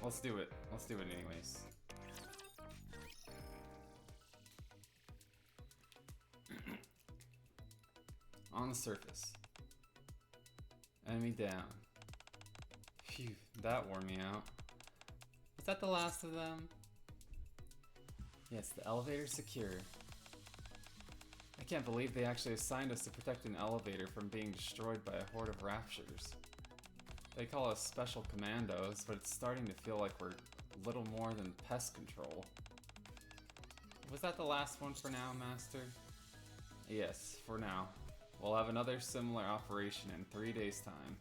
Let's do it. Let's do it anyways. On the surface. Enemy down. Phew, that wore me out. Is that the last of them? Yes, the elevator's secure. I can't believe they actually assigned us to protect an elevator from being destroyed by a horde of raptures. They call us special commandos, but it's starting to feel like we're little more than pest control. Was that the last one for now, Master? Yes, for now. We'll have another similar operation in 3 days' time.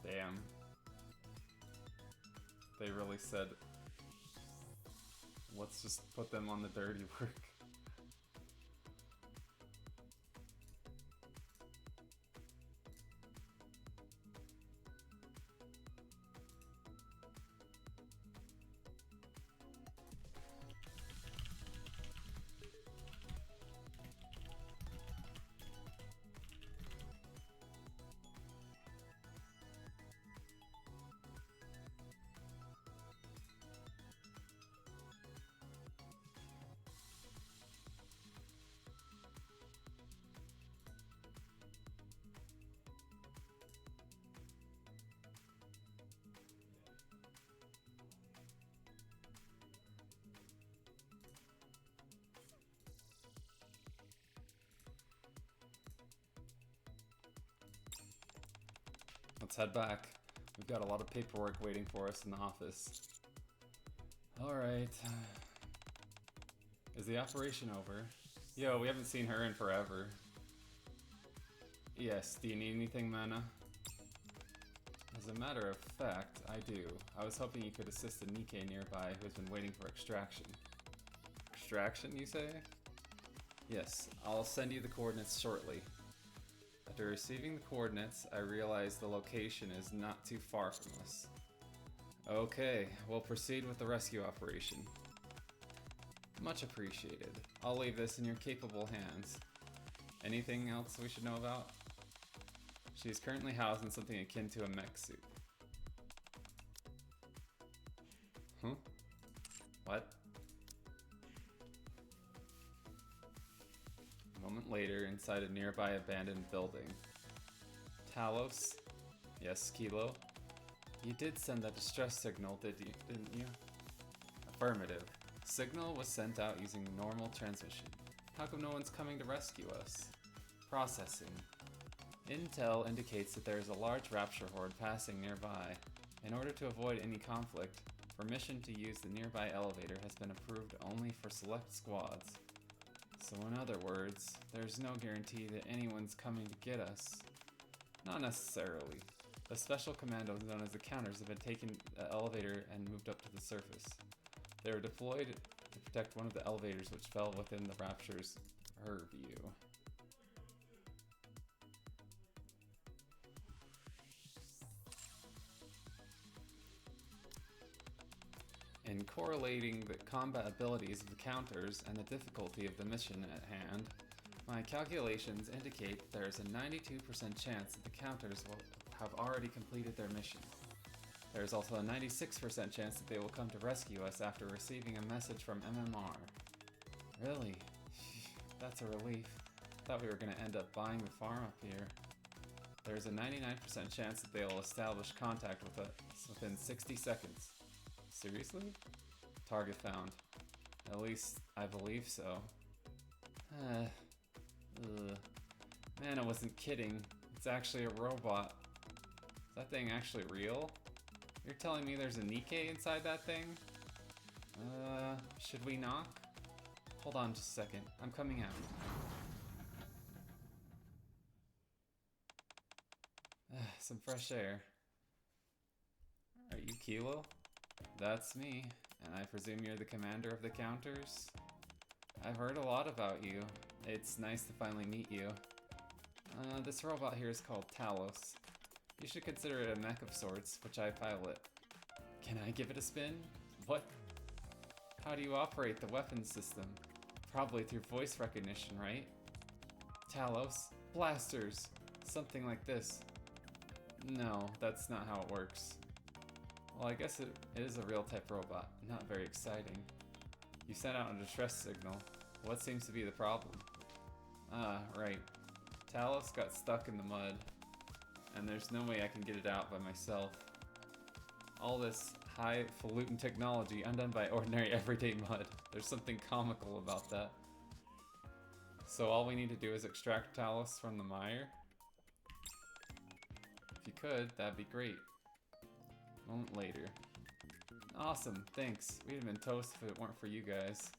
Damn. They really said, let's just put them on the dirty work. Let's head back. We've got a lot of paperwork waiting for us in the office. Alright. Is the operation over? Yo, we haven't seen her in forever. Yes, do you need anything, Mana? As a matter of fact, I do. I was hoping you could assist a Nikkei nearby who has been waiting for extraction. Extraction, you say? Yes, I'll send you the coordinates shortly. After receiving the coordinates, I realized the location is not too far from us. Okay, we'll proceed with the rescue operation. Much appreciated. I'll leave this in your capable hands. Anything else we should know about? She is currently housed in something akin to a mech suit. Huh? What? A moment later, inside a nearby abandoned building. Talos? Yes, Kilo? You did send that distress signal, didn't you? Affirmative. Signal was sent out using normal transmission. How come no one's coming to rescue us? Processing. Intel indicates that there is a large rapture horde passing nearby. In order to avoid any conflict, permission to use the nearby elevator has been approved only for select squads. So in other words, there's no guarantee that anyone's coming to get us. Not necessarily. The special commandos known as the Counters have been taken the elevator and moved up to the surface. They were deployed to protect one of the elevators which fell within the Rapture's purview. In correlating the combat abilities of the Counters and the difficulty of the mission at hand, my calculations indicate there is a 92% chance that the Counters will have already completed their mission. There is also a 96% chance that they will come to rescue us after receiving a message from MMR. Really? That's a relief. Thought we were going to end up buying the farm up here. There is a 99% chance that they will establish contact with us within 60 seconds. Seriously? Target found. At least, I believe so. Man, I wasn't kidding. It's actually a robot. Is that thing actually real? You're telling me there's a Nikkei inside that thing? Should we knock? Hold on just a second. I'm coming out. Some fresh air. Are you Kilo? That's me, and I presume you're the commander of the Counters? I've heard a lot about you. It's nice to finally meet you. This robot here is called Talos. You should consider it a mech of sorts, which I pilot. Can I give it a spin? What? How do you operate the weapons system? Probably through voice recognition, right? Talos, blasters! Something like this. No, that's not how it works. Well, I guess it is a real type robot. Not very exciting. You sent out a distress signal. What seems to be the problem? Ah, right. Talos got stuck in the mud, and there's no way I can get it out by myself. All this highfalutin technology undone by ordinary everyday mud. There's something comical about that. So all we need to do is extract Talos from the mire? If you could, that'd be great. A moment later. Awesome, thanks. We'd have been toast if it weren't for you guys.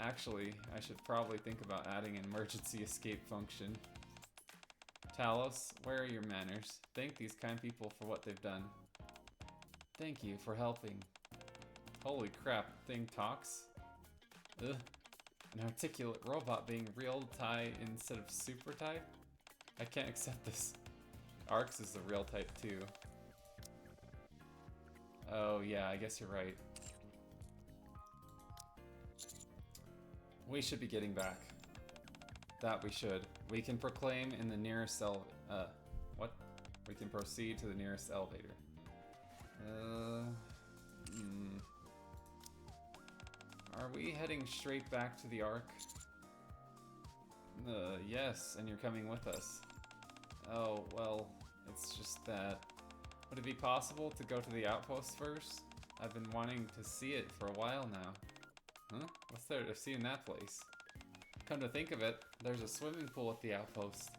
Actually, I should probably think about adding an emergency escape function. Talos, where are your manners? Thank these kind people for what they've done. Thank you for helping. Holy crap, thing talks? Ugh. An articulate robot being real type instead of super type? I can't accept this. Arx is the real type too. Oh yeah, I guess you're right. We should be getting back. That we should. We can proclaim in the nearest what? We can proceed to the nearest elevator. Are we heading straight back to the Ark? Yes, and you're coming with us. Oh, well, it's just that. Would it be possible to go to the outpost first? I've been wanting to see it for a while now. Huh? What's there to see in that place? Come to think of it, there's a swimming pool at the outpost.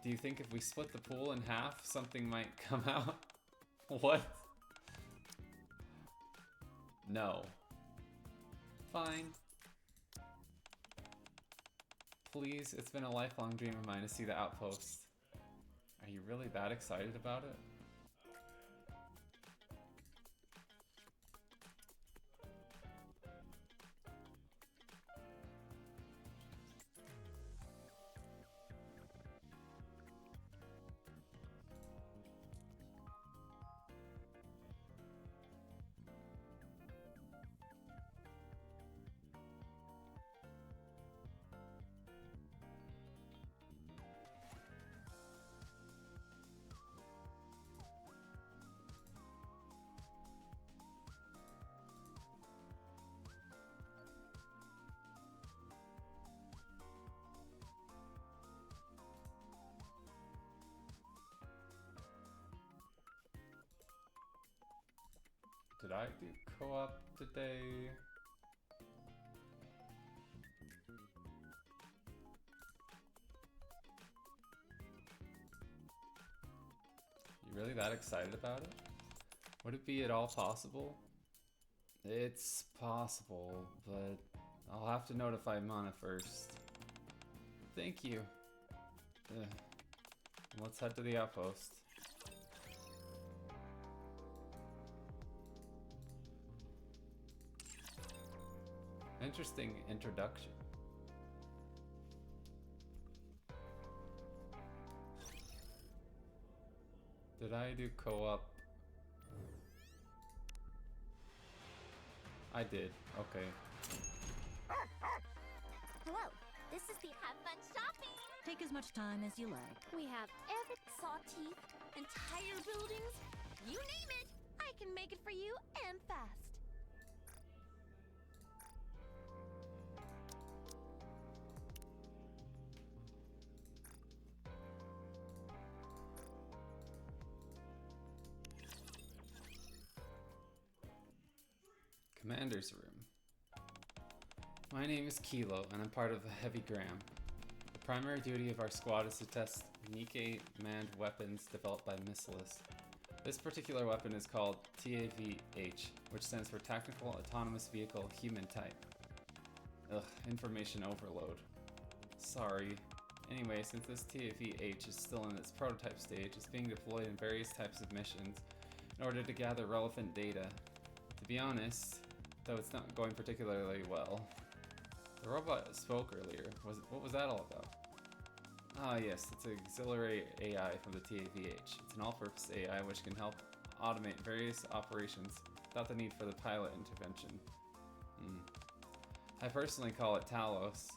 Do you think if we split the pool in half, something might come out? What? No. Fine. Please, it's been a lifelong dream of mine to see the outpost. Are you really that excited about it? Did I do co-op today? You really that excited about it? Would it be at all possible? It's possible, but I'll have to notify Mana first. Thank you. Ugh. Let's head to the outpost. Interesting introduction. Did I do co-op? I did. Okay. Hello, this is the Have Fun Shopping. Take as much time as you like. We have saw teeth, entire buildings, you name it. I can make it for you and fast. Commander's room. My name is Kilo, and I'm part of the Heavy Gram. The primary duty of our squad is to test Nike manned weapons developed by Missilis. This particular weapon is called TAVH, which stands for Tactical Autonomous Vehicle Human Type. Ugh, information overload. Sorry. Anyway, since this TAVH is still in its prototype stage, it's being deployed in various types of missions in order to gather relevant data. To be honest, though it's not going particularly well. The robot spoke earlier. What was that all about? Ah yes, it's an auxiliary AI from the TAVH. It's an all-purpose AI which can help automate various operations without the need for the pilot intervention. I personally call it Talos.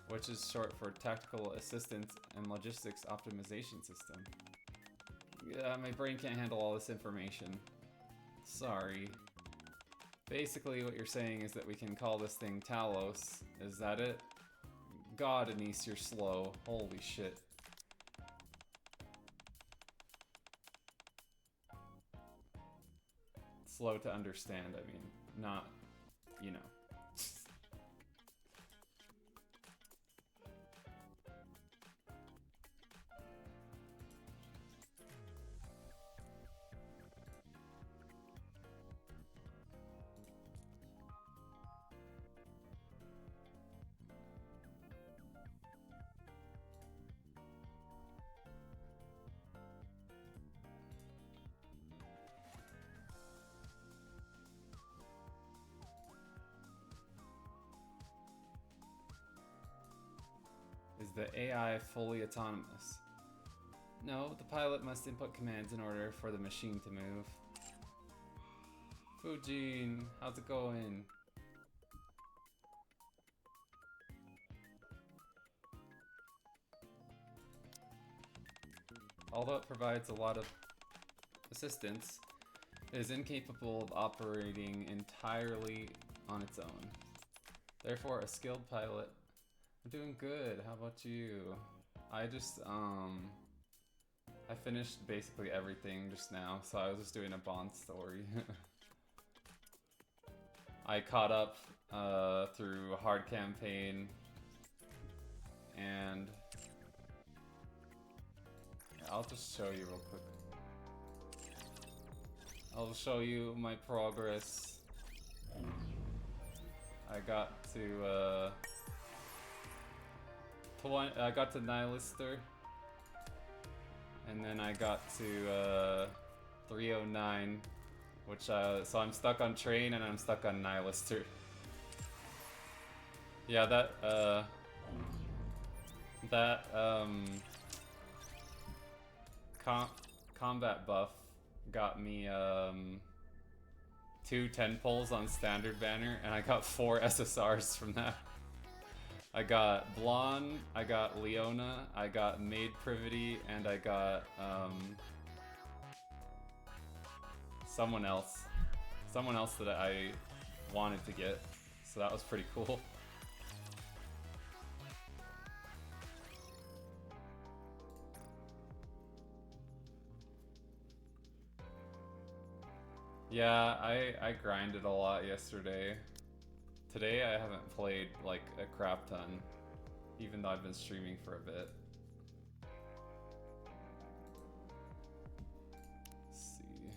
which is short for Tactical Assistance and Logistics Optimization System. Yeah, my brain can't handle all this information. Sorry. Basically, what you're saying is that we can call this thing Talos. Is that it? God, Anise, you're slow. Holy shit. Slow to understand, I mean, not, you know. Is the AI fully autonomous? No, the pilot must input commands in order for the machine to move. Fujin, how's it going? Although it provides a lot of assistance, it is incapable of operating entirely on its own. Therefore, a skilled pilot... I'm doing good, how about you? I just, I finished basically everything just now, so I was just doing a Bond story. I caught up through hard campaign, and I'll just show you real quick. I'll show you my progress. I got to I got to Nihilister, and then I got to 309, which so I'm stuck on Train and I'm stuck on Nihilister. Yeah, that combat buff got me 2 10 poles on standard banner, and I got 4 SSRs from that. I got Blonde, I got Leona, I got Maid Privity, and I got someone else that I wanted to get, so that was pretty cool. Yeah, I grinded a lot yesterday. Today I haven't played like a crap ton, even though I've been streaming for a bit. Let's see.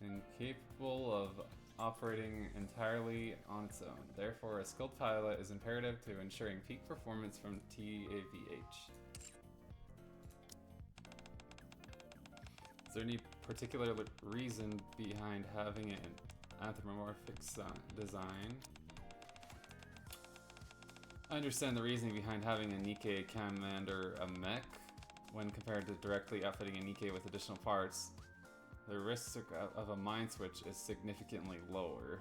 Incapable of operating entirely on its own. Therefore, a skilled pilot is imperative to ensuring peak performance from TAVH. Is there any particular reason behind having an anthropomorphic design? I understand the reasoning behind having a Nikkei commander a mech. When compared to directly outfitting a Nikkei with additional parts, the risk of a mind switch is significantly lower.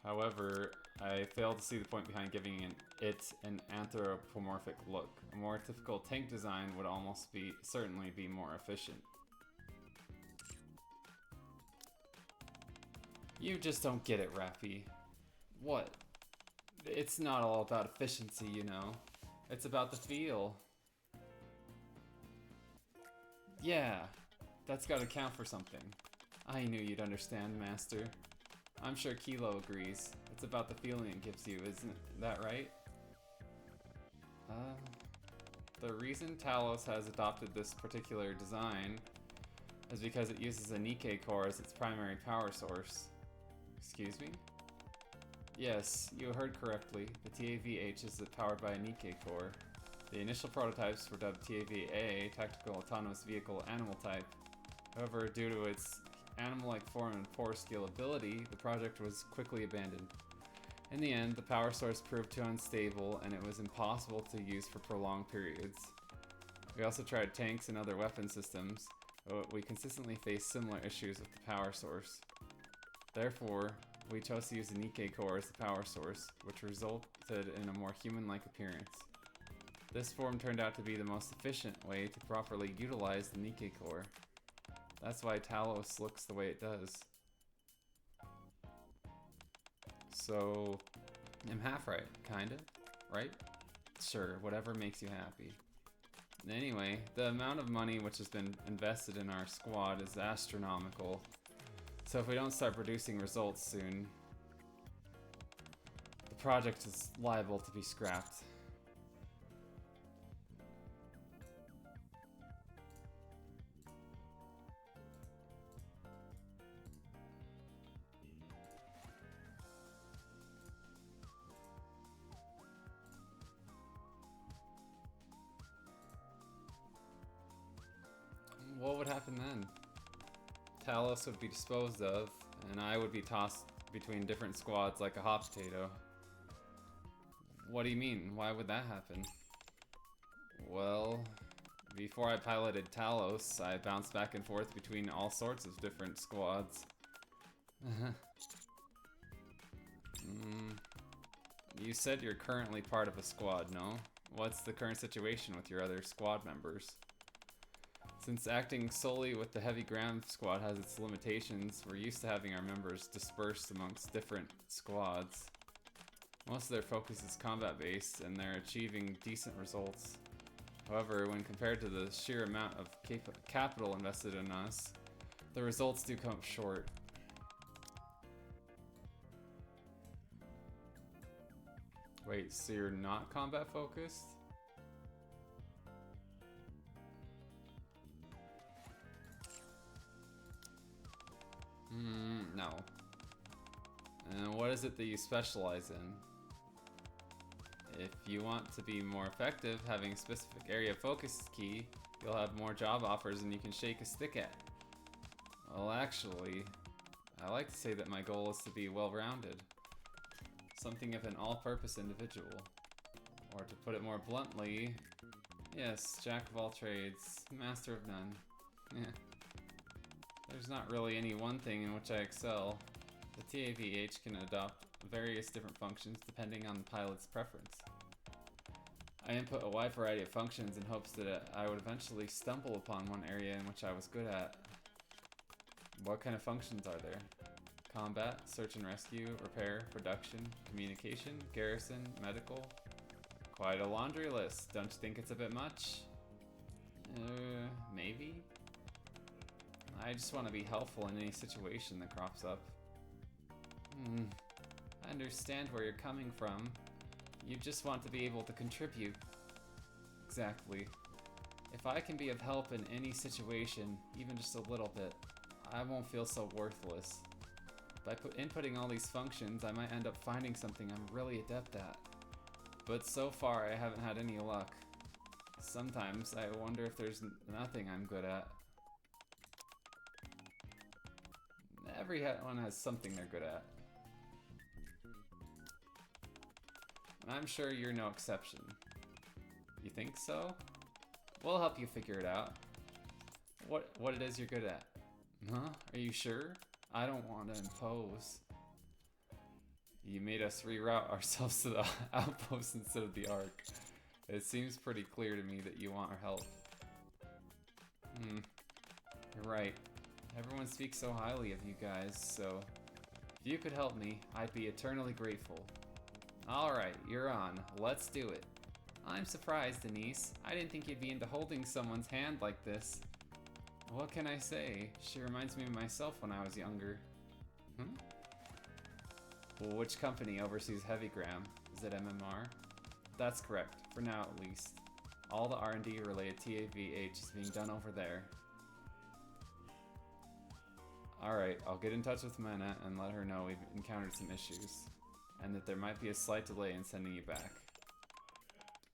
However, I fail to see the point behind giving it an anthropomorphic look. A more typical tank design would certainly be more efficient. You just don't get it, Rappy. What? It's not all about efficiency, you know. It's about the feel. Yeah, that's gotta count for something. I knew you'd understand, Master. I'm sure Kilo agrees. It's about the feeling it gives you, isn't that right? The reason Talos has adopted this particular design is because it uses a Nikkei core as its primary power source. Excuse me? Yes, you heard correctly. The TAVH is powered by a Nikkei core. The initial prototypes were dubbed TAV-A, Tactical Autonomous Vehicle Animal Type, However, due to its animal-like form and poor scalability, the project was quickly abandoned. In the end, the power source proved too unstable and it was impossible to use for prolonged periods. We also tried tanks and other weapon systems, but we consistently faced similar issues with the power source. Therefore, we chose to use the Nikkei core as the power source, which resulted in a more human-like appearance. This form turned out to be the most efficient way to properly utilize the Nikkei core. That's why Talos looks the way it does. So, I'm half right, kinda, right? Sure, whatever makes you happy. Anyway, the amount of money which has been invested in our squad is astronomical. So if we don't start producing results soon, the project is liable to be scrapped. What would happen then? Talos would be disposed of, and I would be tossed between different squads like a hot potato. What do you mean? Why would that happen? Well, before I piloted Talos, I bounced back and forth between all sorts of different squads. You said you're currently part of a squad, no? What's the current situation with your other squad members? Since acting solely with the Heavy Gram squad has its limitations, we're used to having our members dispersed amongst different squads. Most of their focus is combat-based, and they're achieving decent results. However, when compared to the sheer amount of capital invested in us, the results do come short. Wait, so you're not combat-focused? No. And what is it that you specialize in? If you want to be more effective, having a specific area of focus is key. You'll have more job offers than you can shake a stick at. Well, actually, I like to say that my goal is to be well-rounded. Something of an all-purpose individual. Or to put it more bluntly, yes, jack of all trades, master of none. Yeah. There's not really any one thing in which I excel. The TAVH can adopt various different functions depending on the pilot's preference. I input a wide variety of functions in hopes that I would eventually stumble upon one area in which I was good at. What kind of functions are there? Combat, search and rescue, repair, production, communication, garrison, medical. Quite a laundry list. Don't you think it's a bit much? Maybe? I just want to be helpful in any situation that crops up. I understand where you're coming from. You just want to be able to contribute. Exactly. If I can be of help in any situation, even just a little bit, I won't feel so worthless. By inputting all these functions, I might end up finding something I'm really adept at. But so far, I haven't had any luck. Sometimes I wonder if there's nothing I'm good at. Everyone has something they're good at. And I'm sure you're no exception. You think so? We'll help you figure it out. What it is you're good at. Huh? Are you sure? I don't want to impose. You made us reroute ourselves to the outpost instead of the Ark. It seems pretty clear to me that you want our help. You're right. Everyone speaks so highly of you guys, so if you could help me, I'd be eternally grateful. Alright, you're on. Let's do it. I'm surprised, Denise. I didn't think you'd be into holding someone's hand like this. What can I say? She reminds me of myself when I was younger. Well, which company oversees Heavygram? Is it MMR? That's correct, for now at least. All the R&D related TAVH is being done over there. Alright, I'll get in touch with Mena and let her know we've encountered some issues, and that there might be a slight delay in sending you back.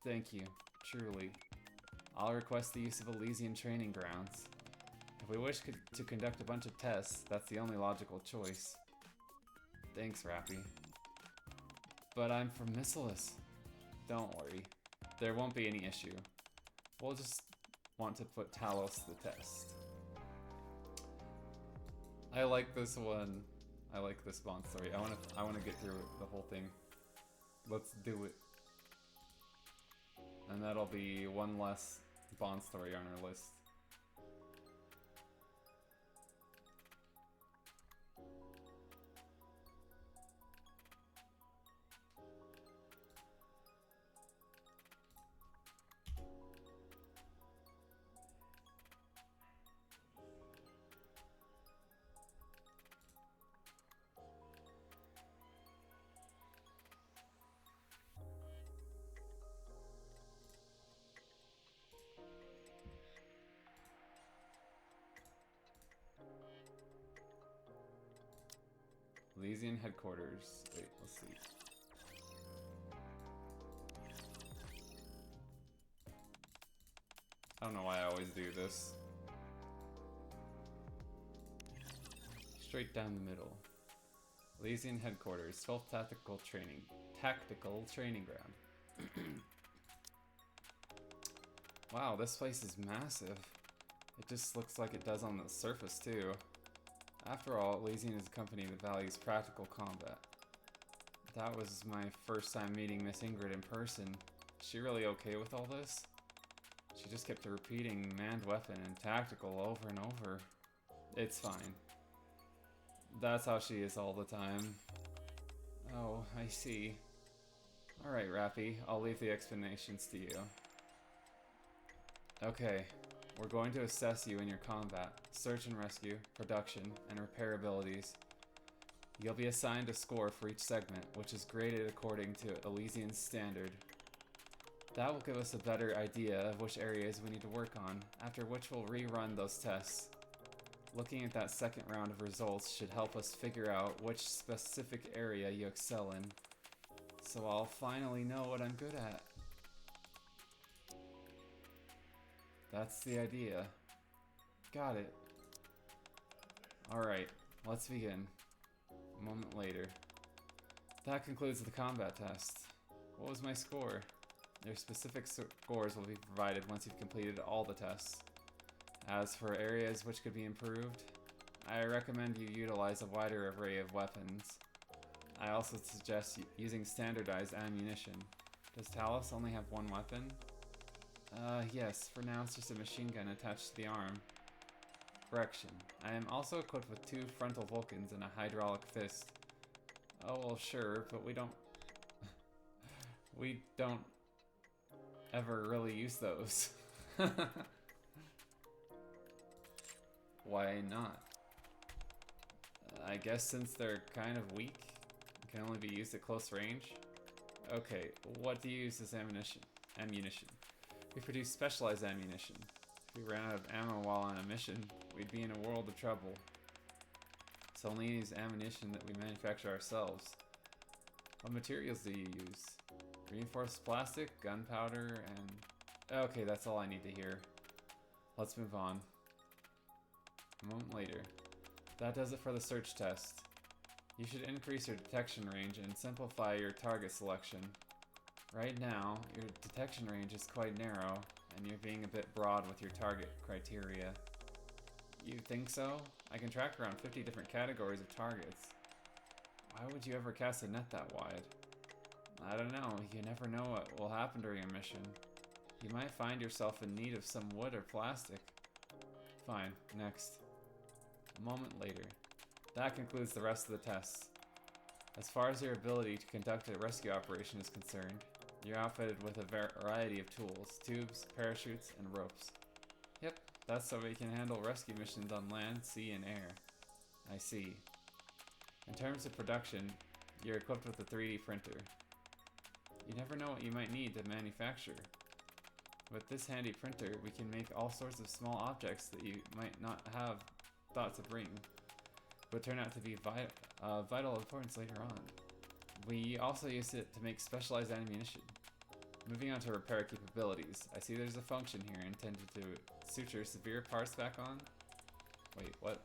Thank you, truly. I'll request the use of Elysian training grounds. If we wish to conduct a bunch of tests, that's the only logical choice. Thanks, Rappy. But I'm from Missilis. Don't worry. There won't be any issue. We'll just want to put Talos to the test. I like this one. I like this Bond story. I wanna get through the whole thing. Let's do it. And that'll be one less Bond story on our list. Elysian headquarters. Wait, let's see. I don't know why I always do this. Straight down the middle. Elysian headquarters. 12th tactical training ground. Wow, this place is massive. It just looks like it does on the surface too. After all, Elysian is a company that values practical combat. That was my first time meeting Miss Ingrid in person. Is she really okay with all this? She just kept repeating manned weapon and tactical over and over. It's fine. That's how she is all the time. Oh, I see. Alright, Rappy, I'll leave the explanations to you. Okay, we're going to assess you in your combat, search and rescue, production, and repair abilities. You'll be assigned a score for each segment, which is graded according to Elysian's standard. That will give us a better idea of which areas we need to work on, after which we'll rerun those tests. Looking at that second round of results should help us figure out which specific area you excel in. So I'll finally know what I'm good at. That's the idea. Got it. Alright, let's begin. A moment later. That concludes the combat test. What was my score? Your specific scores will be provided once you've completed all the tests. As for areas which could be improved, I recommend you utilize a wider array of weapons. I also suggest using standardized ammunition. Does Talos only have one weapon? Yes, for now it's just a machine gun attached to the arm. Correction. I am also equipped with 2 frontal Vulcans and a hydraulic fist. Oh, well, sure, but we don't ever really use those. Why not? I guess since they're kind of weak, can only be used at close range. Okay, what do you use as ammunition? We produce specialized ammunition. If we ran out of ammo while on a mission, we'd be in a world of trouble. So only use ammunition that we manufacture ourselves. What materials do you use? Reinforced plastic, gunpowder, and... Okay, that's all I need to hear. Let's move on. A moment later. That does it for the search test. You should increase your detection range and simplify your target selection. Right now, your detection range is quite narrow, and you're being a bit broad with your target criteria. You think so? I can track around 50 different categories of targets. Why would you ever cast a net that wide? I don't know, you never know what will happen during a mission. You might find yourself in need of some wood or plastic. Fine, next. A moment later. That concludes the rest of the tests. As far as your ability to conduct a rescue operation is concerned, you're outfitted with a variety of tools, tubes, parachutes, and ropes. Yep, that's so we can handle rescue missions on land, sea, and air. I see. In terms of production, you're equipped with a 3D printer. You never know what you might need to manufacture. With this handy printer, we can make all sorts of small objects that you might not have thought to bring, but turn out to be vital importance later on. We also use it to make specialized ammunition. Moving on to repair capabilities, I see there's a function here intended to suture severe parts back on. Wait, what?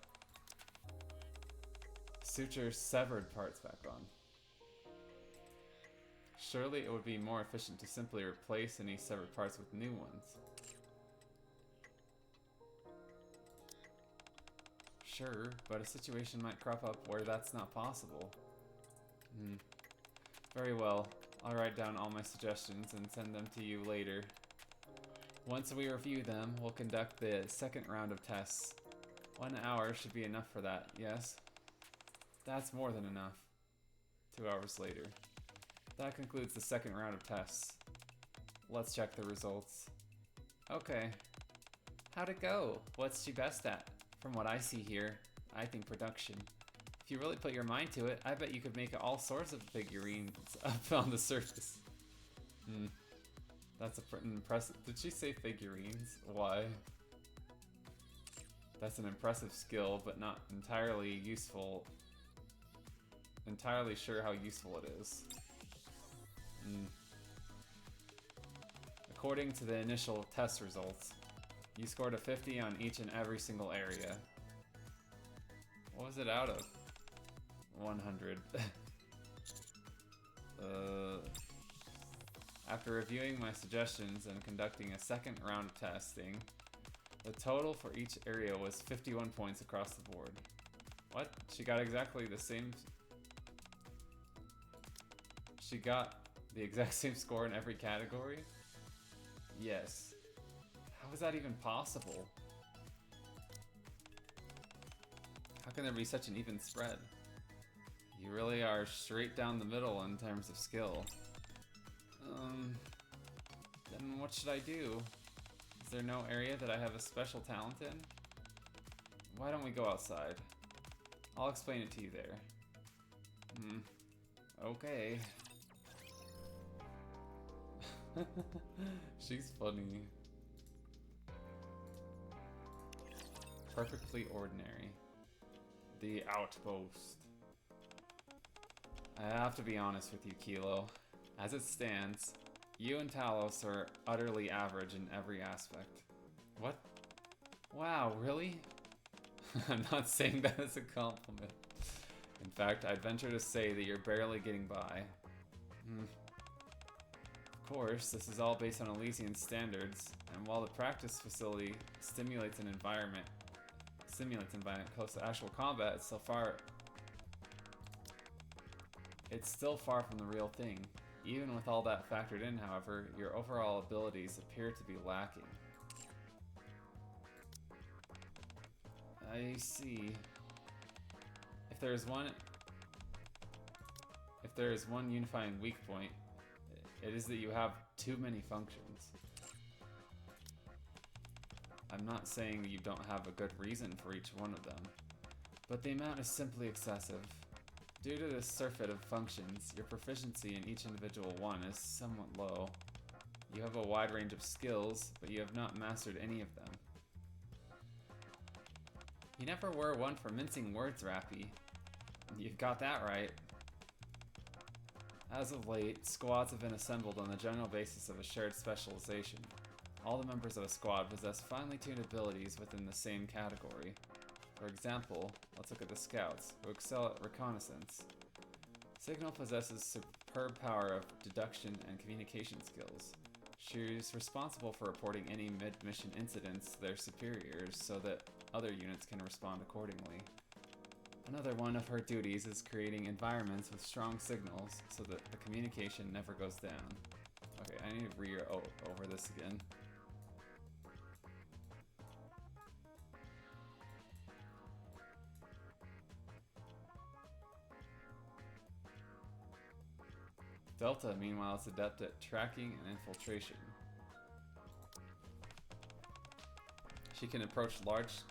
Suture severed parts back on. Surely it would be more efficient to simply replace any severed parts with new ones. Sure, but a situation might crop up where that's not possible. Very well. I'll write down all my suggestions and send them to you later. Once we review them, we'll conduct the second round of tests. 1 hour should be enough for that, yes? That's more than enough. 2 hours later. That concludes the second round of tests. Let's check the results. Okay. How'd it go? What's she best at? From what I see here, I think production. If you really put your mind to it, I bet you could make all sorts of figurines up on the surface. That's an impressive... Did she say figurines? Why? That's an impressive skill, but not entirely useful. Entirely sure how useful it is. According to the initial test results, you scored a 50 on each and every single area. What was it out of? 100. After reviewing my suggestions and conducting a second round of testing, the total for each area was 51 points across the board. What? She got exactly the same... She got the exact same score in every category? Yes. How is that even possible? How can there be such an even spread? You really are straight down the middle in terms of skill. Then what should I do? Is there no area that I have a special talent in? Why don't we go outside? I'll explain it to you there. Okay. She's funny. Perfectly ordinary. The outpost. I have to be honest with you, Kilo. As it stands, you and Talos are utterly average in every aspect. What? Wow, really? I'm not saying that as a compliment. In fact, I'd venture to say that you're barely getting by. Of course, this is all based on Elysian standards, and while the practice facility simulates environment close to actual combat, it's still far from the real thing. Even with all that factored in, however, your overall abilities appear to be lacking. I see. If there is one unifying weak point, it is that you have too many functions. I'm not saying that you don't have a good reason for each one of them, but the amount is simply excessive. Due to this surfeit of functions, your proficiency in each individual one is somewhat low. You have a wide range of skills, but you have not mastered any of them. You never were one for mincing words, Rappy. You've got that right. As of late, squads have been assembled on the general basis of a shared specialization. All the members of a squad possess finely tuned abilities within the same category. For example, let's look at the scouts, who excel at reconnaissance. Signal possesses superb power of deduction and communication skills. She is responsible for reporting any mid-mission incidents to their superiors so that other units can respond accordingly. Another one of her duties is creating environments with strong signals so that the communication never goes down. Okay, I need to read over this again. Delta, meanwhile, is adept at tracking and infiltration. She can approach targets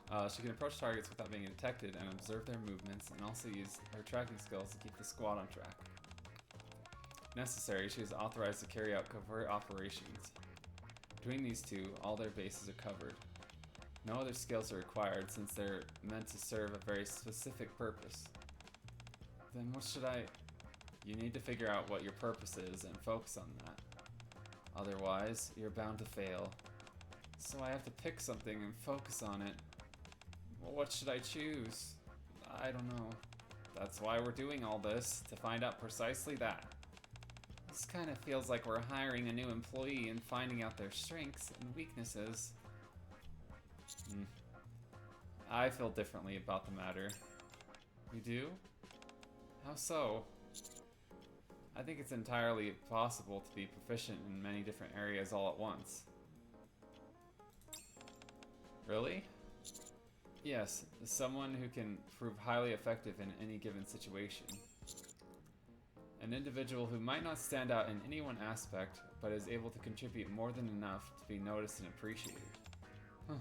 without being detected and observe their movements, and also use her tracking skills to keep the squad on track. If necessary, she is authorized to carry out covert operations. Between these two, all their bases are covered. No other skills are required since they're meant to serve a very specific purpose. Then what should I... You need to figure out what your purpose is and focus on that. Otherwise, you're bound to fail. So I have to pick something and focus on it. What should I choose? I don't know. That's why we're doing all this, to find out precisely that. This kind of feels like we're hiring a new employee and finding out their strengths and weaknesses. I feel differently about the matter. You do? How so? I think it's entirely possible to be proficient in many different areas all at once. Really? Yes, someone who can prove highly effective in any given situation. An individual who might not stand out in any one aspect, but is able to contribute more than enough to be noticed and appreciated. Huh.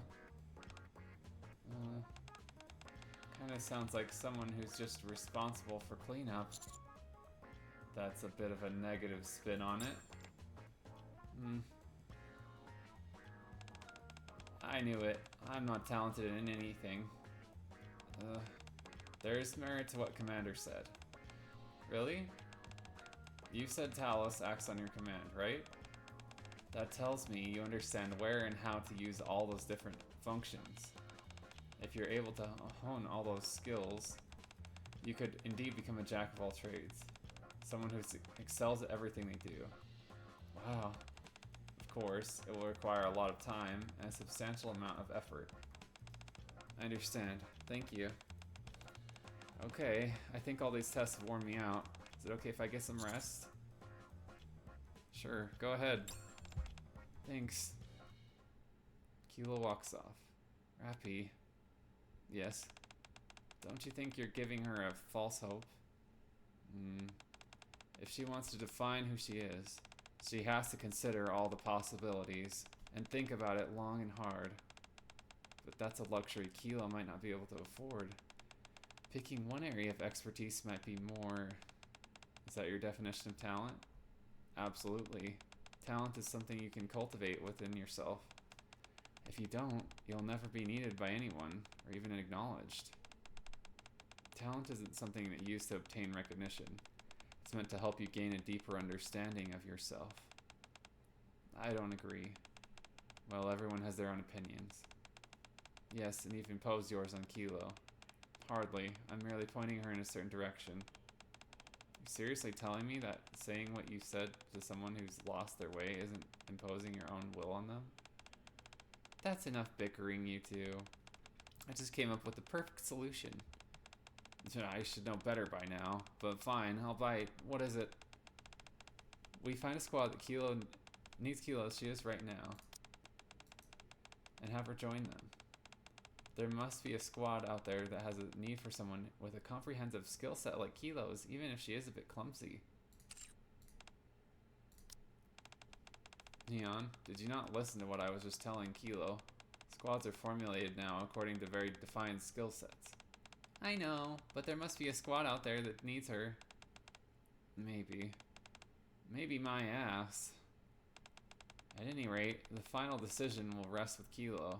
Kinda sounds like someone who's just responsible for cleanup. That's a bit of a negative spin on it. I knew it. I'm not talented in anything. There's merit to what Commander said. Really? You said Talos acts on your command, right? That tells me you understand where and how to use all those different functions. If you're able to hone all those skills, you could indeed become a jack of all trades. Someone who excels at everything they do. Wow. Of course, it will require a lot of time and a substantial amount of effort. I understand. Thank you. Okay, I think all these tests have worn me out. Is it okay if I get some rest? Sure, go ahead. Thanks. Kilo walks off. Rappy. Yes. Don't you think you're giving her a false hope? If she wants to define who she is, she has to consider all the possibilities and think about it long and hard. But that's a luxury Kilo might not be able to afford. Picking one area of expertise might be more... Is that your definition of talent? Absolutely. Talent is something you can cultivate within yourself. If you don't, you'll never be needed by anyone, or even acknowledged. Talent isn't something that you use to obtain recognition. It's meant to help you gain a deeper understanding of yourself. I don't agree. Well, everyone has their own opinions. Yes, and you've imposed yours on Kilo. Hardly. I'm merely pointing her in a certain direction. You're seriously telling me that saying what you said to someone who's lost their way isn't imposing your own will on them? That's enough bickering, you two. I just came up with the perfect solution. I should know better by now, but fine, I'll bite. What is it? We find a squad that Kilo needs Kilo as she is right now, and have her join them. There must be a squad out there that has a need for someone with a comprehensive skill set like Kilo's, even if she is a bit clumsy. Neon, did you not listen to what I was just telling Kilo? Squads are formulated now according to very defined skill sets. I know, but there must be a squad out there that needs her. Maybe. Maybe my ass. At any rate, the final decision will rest with Kilo.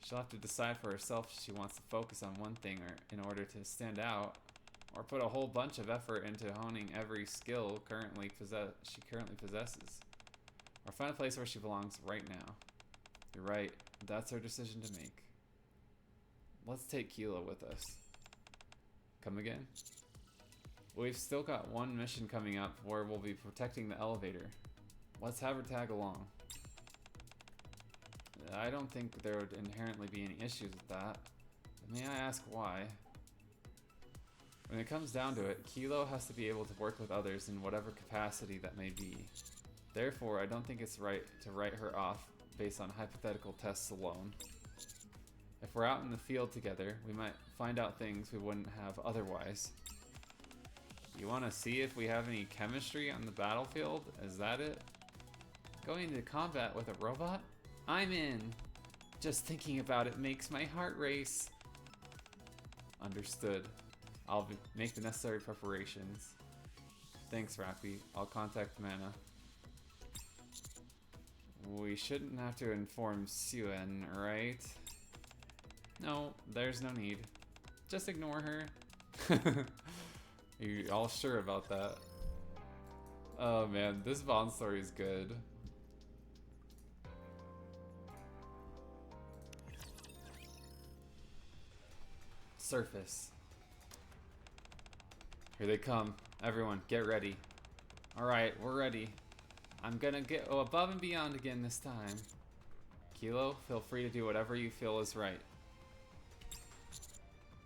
She'll have to decide for herself if she wants to focus on one thing in order to stand out, or put a whole bunch of effort into honing every skill she currently possesses, or find a place where she belongs right now. You're right, that's her decision to make. Let's take Kilo with us. Come again? We've still got one mission coming up where we'll be protecting the elevator. Let's have her tag along. I don't think there would inherently be any issues with that. But may I ask why? When it comes down to it, Kilo has to be able to work with others in whatever capacity that may be. Therefore, I don't think it's right to write her off based on hypothetical tests alone. If we're out in the field together, we might find out things we wouldn't have otherwise. You want to see if we have any chemistry on the battlefield? Is that it? Going into combat with a robot? I'm in. Just thinking about it makes my heart race. Understood. I'll make the necessary preparations. Thanks, Rappy. I'll contact Mana. We shouldn't have to inform Suen, right? No, there's no need. Just ignore her. You all sure about that? Oh man, this Vaughn story is good. surface. Here they come. Everyone, get ready. Alright, we're ready. I'm gonna go above and beyond again this time. Kilo, feel free to do whatever you feel is right.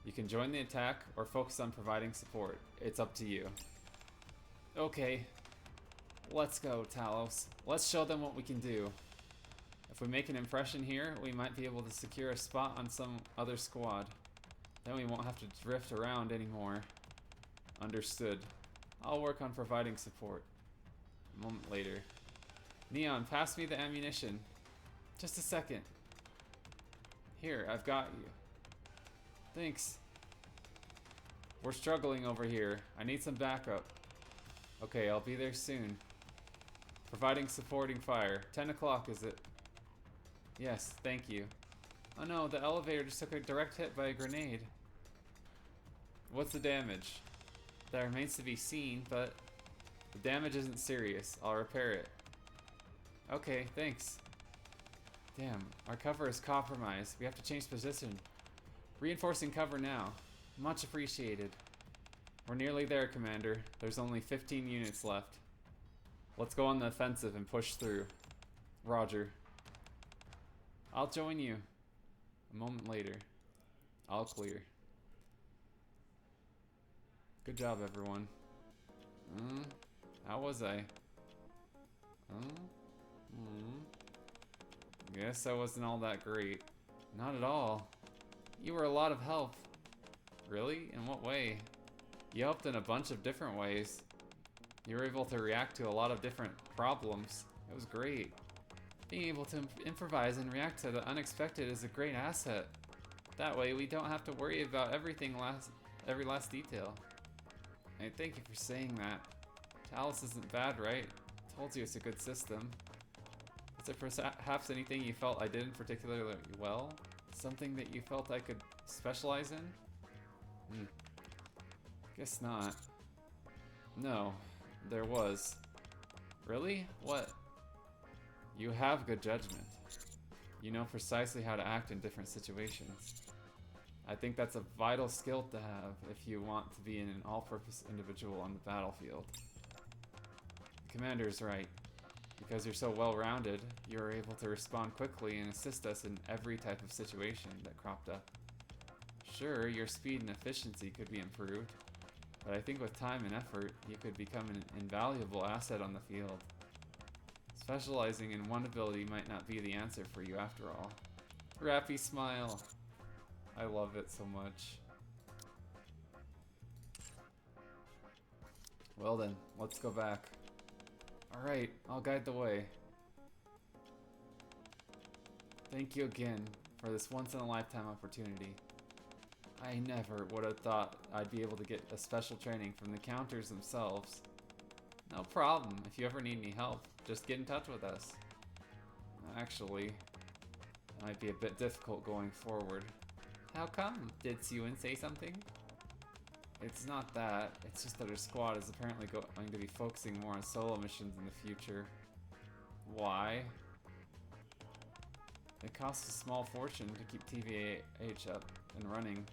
You can join the attack or focus on providing support. It's up to you. Okay. Let's go, Talos. Let's show them what we can do. If we make an impression here, we might be able to secure a spot on some other squad. Then we won't have to drift around anymore. Understood. I'll work on providing support. A moment later. Neon, pass me the ammunition. Just a second. Here, I've got you. Thanks. We're struggling over here. I need some backup. Okay, I'll be there soon. Providing supporting fire. 10 o'clock, is it? Yes, thank you. Oh no, the elevator just took a direct hit by a grenade. What's the damage? That remains to be seen, but the damage isn't serious. I'll repair it. Okay, thanks. Damn, our cover is compromised. We have to change position. Reinforcing cover now. Much appreciated. We're nearly there, Commander. There's only 15 units left. Let's go on the offensive and push through. Roger. I'll join you. A moment later. All clear. Good job, everyone. How was I? Guess I wasn't all that great. Not at all. You were a lot of help. Really? In what way? You helped in a bunch of different ways. You were able to react to a lot of different problems. It was great. Being able to improvise and react to the unexpected is a great asset. That way we don't have to worry about every last detail. I thank you for saying that. Talos isn't bad, right? Told you it's a good system. Is there perhaps anything you felt I didn't particularly well? Something that you felt I could specialize in? Guess not. No, there was. Really? What? You have good judgment. You know precisely how to act in different situations. I think that's a vital skill to have if you want to be an all-purpose individual on the battlefield. The commander's right. Because you're so well-rounded, you're able to respond quickly and assist us in every type of situation that cropped up. Sure, your speed and efficiency could be improved, but I think with time and effort, you could become an invaluable asset on the field. Specializing in one ability might not be the answer for you after all. Rappy smile. I love it so much. Well then, let's go back. Alright, I'll guide the way. Thank you again for this once-in-a-lifetime opportunity. I never would have thought I'd be able to get a special training from the counters themselves. No problem. If you ever need any help, just get in touch with us. Actually, it might be a bit difficult going forward. How come? Did Suen say something? It's not that. It's just that our squad is apparently going to be focusing more on solo missions in the future. Why? It costs a small fortune to keep TVH up and running.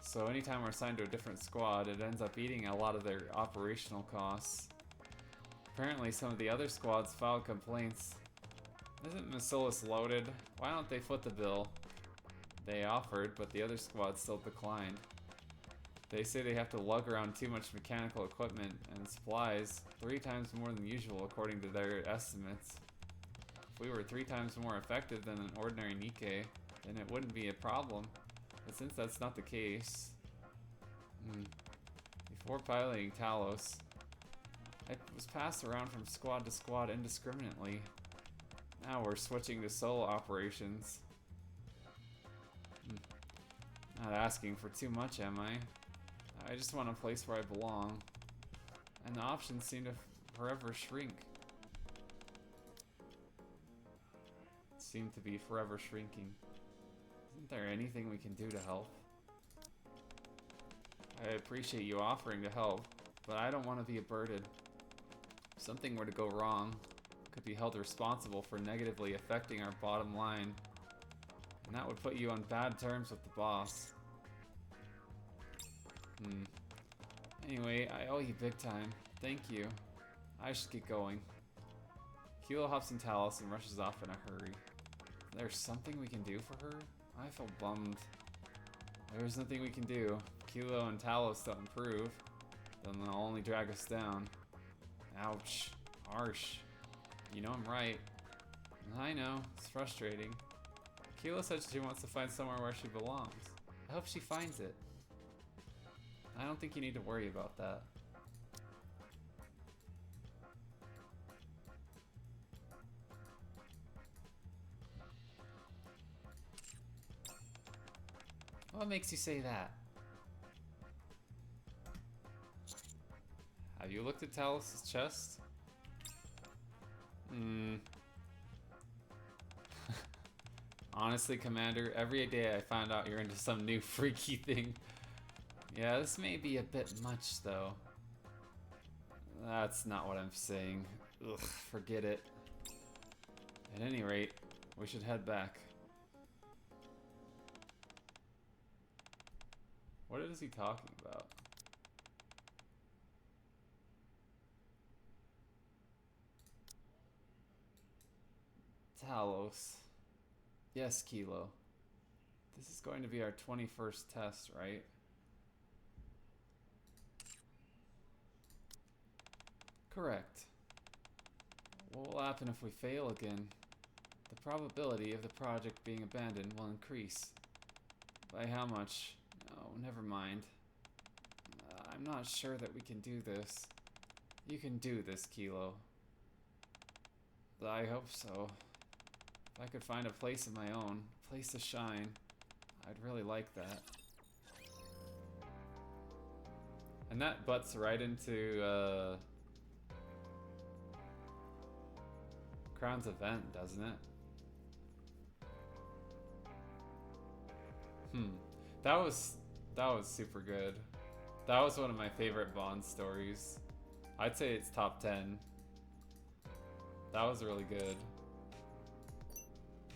So anytime we're assigned to a different squad, it ends up eating a lot of their operational costs. Apparently some of the other squads filed complaints. Isn't Masilis loaded? Why don't they foot the bill? They offered, but the other squad still declined. They say they have to lug around too much mechanical equipment and supplies 3 times more than usual according to their estimates. If we were 3 times more effective than an ordinary Nikkei, then it wouldn't be a problem. But since that's not the case... Before piloting Talos, I was passed around from squad to squad indiscriminately. Now we're switching to solo operations. Not asking for too much, am I? I just want a place where I belong. And the options seem to forever shrink. Seem to be forever shrinking. Isn't there anything we can do to help? I appreciate you offering to help, but I don't want to be a burden. If something were to go wrong, I could be held responsible for negatively affecting our bottom line. And that would put you on bad terms with the boss. Anyway, I owe you big time. Thank you. I should get going. Kilo hops in Talos and rushes off in a hurry. There's something we can do for her? I feel bummed. There's nothing we can do. Kilo and Talos don't improve. Then they'll only drag us down. Ouch. Harsh. You know I'm right. I know. It's frustrating. Kilo said she wants to find somewhere where she belongs. I hope she finds it. I don't think you need to worry about that. What makes you say that? Have you looked at Talos' chest? Honestly, Commander, every day I find out you're into some new freaky thing. Yeah, this may be a bit much, though. That's not what I'm saying. Ugh, forget it. At any rate, we should head back. What is he talking about? Talos. Yes, Kilo. This is going to be our 21st test, right? Correct. What will happen if we fail again? The probability of the project being abandoned will increase. By how much? Oh, never mind. I'm not sure that we can do this. You can do this, Kilo. I hope so. If I could find a place of my own, a place to shine, I'd really like that. And that butts right into Crown's event, doesn't it? That was super good. That was one of my favorite Bond stories. I'd say it's top 10. That was really good.